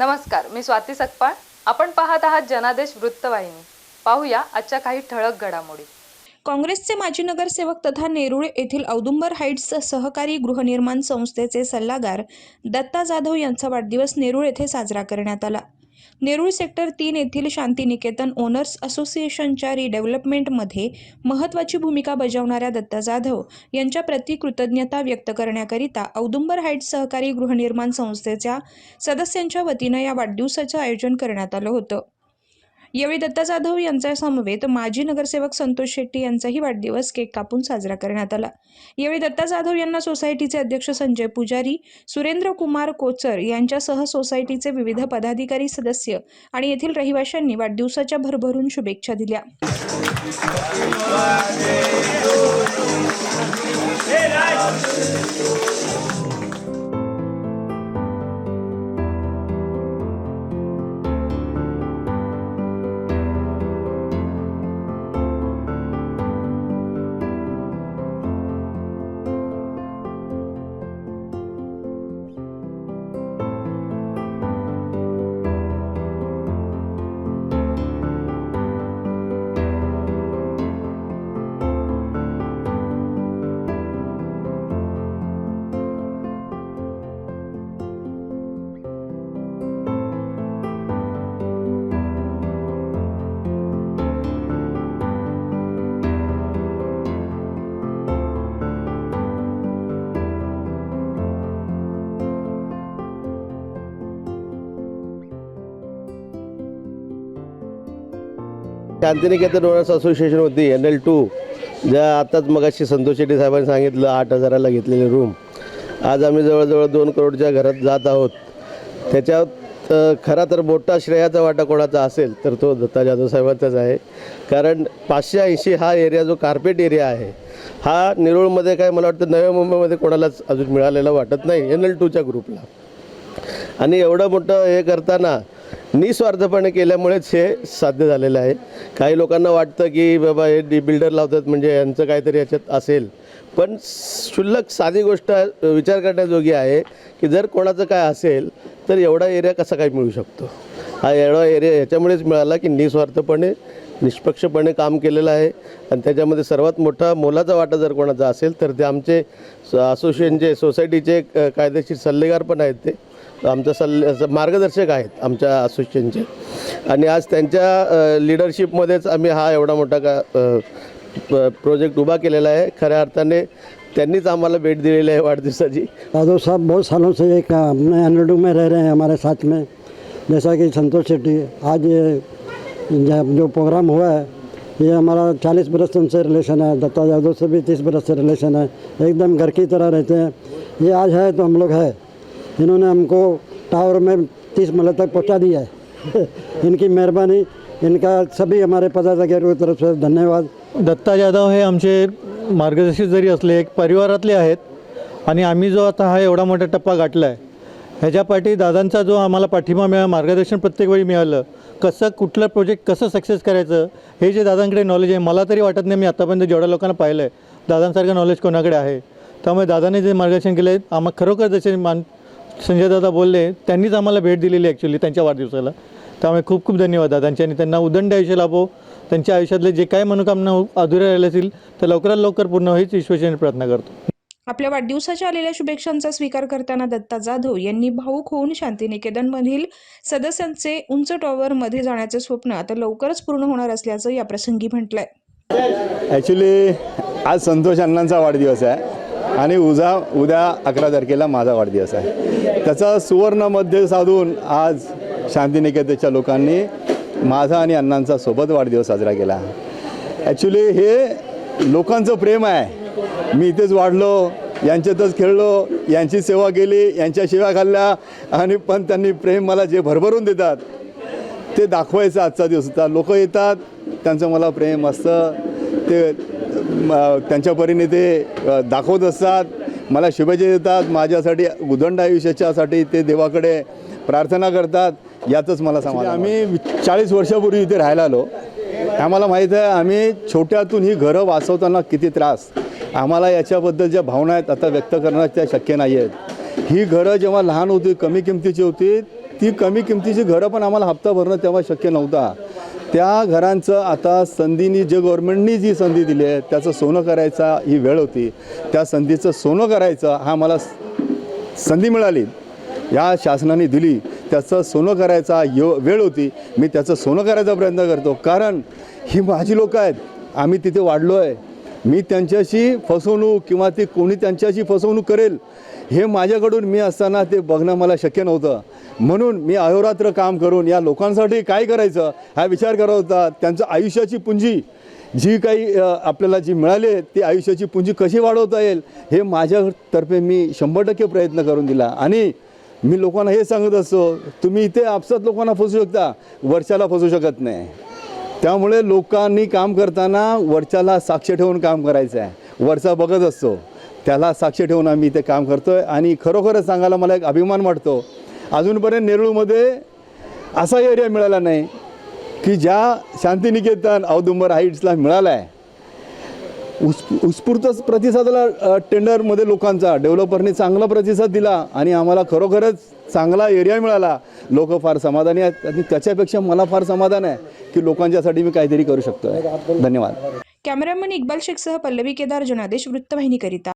नमस्कार, मी स्वाती सकपाळ. आपण पाहत आहात जनादेश वृत्तवाहिनी. पाहूया आजच्या काही ठळक घडामोडी. काँग्रेसचे माजी नगरसेवक तथा नेरूळ येथील औदुंबर हाईट्स सहकारी गृहनिर्माण संस्थेचे सल्लागार दत्ता जाधव यांचा वाढदिवस नेरूळ येथे साजरा करण्यात आला. नेरूळ सेक्टर 3 येथील शांतिनिकेतन ओनर्स असोसिएशनच्या रिडेव्हलपमेंटमध्ये महत्त्वाची भूमिका बजावणाऱ्या दत्ता जाधव यांच्या प्रति कृतज्ञता व्यक्त करण्याकरिता औदुंबर हाईट्स सहकारी गृहनिर्माण संस्थेच्या सदस्यांच्या वतीनं या वाढदिवसाचं आयोजन करण्यात आलं होतं. यावेळी दत्ता जाधव यांच्या समवेत माजी नगरसेवक संतोष शेट्टी यांचाही वाढदिवस केक कापून साजरा करण्यात आला. यावेळी दत्ता जाधव यांना सोसायटीचे अध्यक्ष संजय पुजारी, सुरेंद्र कुमार कोचर यांच्यासह सोसायटीचे विविध पदाधिकारी, सदस्य आणि येथील रहिवाशांनी वाढदिवसाच्या भरभरून शुभेच्छा दिल्या. शांतिनिकेतन ओनर्स असोसिएशन होती NL2, ज्या आताच मगाशी संतोष शेट्टी साहेबांनी सांगितलं 8,000ला घेतलेले रूम आज आम्ही जवळजवळ 2 करोडच्या घरात जात आहोत. त्याच्यात खरा तर मोठा श्रेयाचा वाटा कोणाचा असेल तर तो दत्ता जाधव साहेबांचाच आहे. कारण 580 हा एरिया जो कार्पेट एरिया आहे हा नेरूळमध्ये काय मला वाटतं नव्या मुंबईमध्ये कोणालाच अजून मिळालेला वाटत नाही NL2च्या ग्रुपला. आणि एवढं मोठं हे करताना निस्वार्थपणे केल्यामुळेच हे साध्य झालेलं आहे. काही लोकांना वाटतं की बाबा हे बिल्डर लावतात म्हणजे यांचं काहीतरी याच्यात असेल, पण क्षुल्लक साधी गोष्ट विचार करण्याजोगी आहे की जर कोणाचं काय असेल तर एवढा एरिया कसा काय मिळू शकतो. हा एवढा एरिया याच्यामुळेच मिळाला की निस्वार्थपणे निष्पक्षपणे काम केलेलं आहे. आणि त्याच्यामध्ये सर्वात मोठा मोलाचा वाटा जर कोणाचा असेल तर ते आमचे असोसिएशनचे सोसायटीचे कायदेशीर सल्लेगार पण आहेत, ते आमचा मार्गदर्शक आहेत आमच्या असोसिएशनचे. आणि आज त्यांच्या लीडरशिपमध्येच आम्ही हा एवढा मोठा प्रोजेक्ट उभा केलेला आहे. खऱ्या अर्थाने त्यांनीच आम्हाला भेट दिलेली आहे वाढदिवसाची. जाधव साहब बहुत सालों से एक अपने NL2 में रह रहे हैं हमारे साथ में, जैसा कि संतोष शेट्टी. आज ये जो प्रोग्राम हुआ है ये हमारा 40 बरस से उनसे रिलेशन है. दत्ता जाधव से भी 30 बरस से रिलेशन है. एकदम घर की तरह रहते हैं. ये आज है तो हम लोग है. इन्होंने हमको टावर में 30 महल तक पहुंचा दिया है. इनकी मेहरबानी, इनका सभी हमारे पदाधिकारियों की तरफ से धन्यवाद. दत्ता जाधव हे आमचे मार्गदर्शक जरी असले एक परिवारातले आहेत. आणि आम्ही जो आता हा एवढा मोठा टप्पा गाठला आहे ह्याच्या पाठी दादांचा जो आम्हाला पाठिंबा मिळाला, मार्गदर्शन प्रत्येक वेळी मिळालं, कसं कुठलं प्रोजेक्ट कसं सक्सेस करायचं हे जे दादांकडे नॉलेज आहे. मला तरी वाटत नाही मी आतापर्यंत जेवढ्या लोकांना पाहिलं आहे दादांसारखं नॉलेज कोणाकडे आहे. त्यामुळे दादाने जे मार्गदर्शन केलं आहे आम्हाला खरोखर जसे संजय दादा बोलले त्यांनीच आम्हाला भेट दिलेली ॲक्च्युली त्यांच्या वाढदिवसाला. त्यामुळे खूप खूप धन्यवाद दादांचे. आणि त्यांना उदंड आयुष्य लाभो. त्यांच्या आयुष्यातले जे काही मनोकामना अधुऱ्या राहिल्या असतील तर लवकरात लवकर पूर्ण होईच ईश्वराने प्रार्थना करतो. आपल्या वाढदिवसाच्या आलेल्या शुभेच्छांचा स्वीकार करताना दत्ता जाधव यांनी भावूक होऊन शांतिनिकेतनमधील सदस्यांचे उंच टॉवरमध्ये जाण्याचे स्वप्न आता लवकरच पूर्ण होणार असल्याचं या प्रसंगी म्हटलंय. ॲक्च्युली आज संतोष अण्णांचा वाढदिवस आहे आणि उद्या 11 तारखेला माझा वाढदिवस आहे. त्याचा सुवर्ण मध्य साधून आज शांतिनिकेतनच्या लोकांनी माझा आणि अण्णांचा सोबत वाढदिवस साजरा केला. ॲक्च्युली हे लोकांचं प्रेम आहे. मी इथेच वाढलो, यांच्यातच खेळलो, यांची सेवा केली, यांच्या शिव्या खाल्ल्या आणि पण त्यांनी प्रेम मला जे भरभरून देतात ते दाखवायचं आजचा दिवस होता. लोक येतात, त्यांचं मला प्रेम असतं, ते त्यांच्या परीने ते दाखवत असतात, मला शुभेच्छा देतात. माझ्यासाठी उदंड आयुष्याच्यासाठी ते देवाकडे प्रार्थना करतात. यातच मला समाधान. आम्ही 40 वर्षापूर्वी इथे राहायला आलो. आम्हाला माहीत आहे आम्ही छोट्यातून ही घरं वाचवताना किती त्रास. आम्हाला याच्याबद्दल ज्या भावना आहेत आता व्यक्त करणं त्या शक्य नाही आहेत. ही घरं जेव्हा लहान होती, कमी किमतीची होती, ती कमी किमतीची घरं पण आम्हाला हप्ता भरणं तेव्हा शक्य नव्हता. त्या घरांचं आता संधीनी जे गव्हर्नमेंटनी जी संधी दिली आहे त्याचं सोनं करायचा ही वेळ होती. त्या संधीचं सोनं करायचं हा मला संधी मिळाली, या शासनाने दिली, त्याचं सोनं करायचा वेळ होती. मी त्याचं सोनं करायचा प्रयत्न करतो, कारण ही माझी लोकं आहेत, आम्ही तिथे वाढलो आहे. मी त्यांच्याशी फसवणूक किंवा ते कोणी त्यांच्याशी फसवणूक करेल हे माझ्याकडून मी असताना ते बघणं मला शक्य नव्हतं. म्हणून मी अहोरात्र काम करून या लोकांसाठी काय करायचं हा विचार करत होता. त्यांचं आयुष्याची पुंजी जी काही आपल्याला जी मिळाली आहे ती आयुष्याची पुंजी कशी वाढवता येईल हे माझ्यातर्फे मी 100% प्रयत्न करून दिला. आणि मी लोकांना हे सांगत असतो, तुम्ही इथे आपसात लोकांना फसू शकता, वरच्याला फसू शकत नाही. त्यामुळे लोकांनी काम करताना वरच्याला साक्ष ठेवून काम करायचं आहे. वरचा बघत असतो, त्याला साक्ष ठेवून आम्ही इथे काम करतो आहे. आणि खरोखरच सांगायला मला एक अभिमान वाटतो, अजूनपर्यंत नेरूळमध्ये असा एरिया मिळाला नाही की ज्या शांतिनिकेतन औदुंबर हाईट्सला मिळाला आहे. उत्स्फूर्त प्रतिसादाला टेंडरमध्ये लोकांचा डेव्हलपरनी चांगला प्रतिसाद दिला आणि आम्हाला खरोखरच चांगला एरिया मिळाला. लोक फार समाधानी आहेत आणि त्याच्यापेक्षा मला फार समाधान आहे की लोकांच्यासाठी मी काहीतरी करू शकतो. धन्यवाद. कॅमेरामन इक्बाल शेखसह पल्लवी केदार, जनादेश वृत्तवाहिनीकरिता.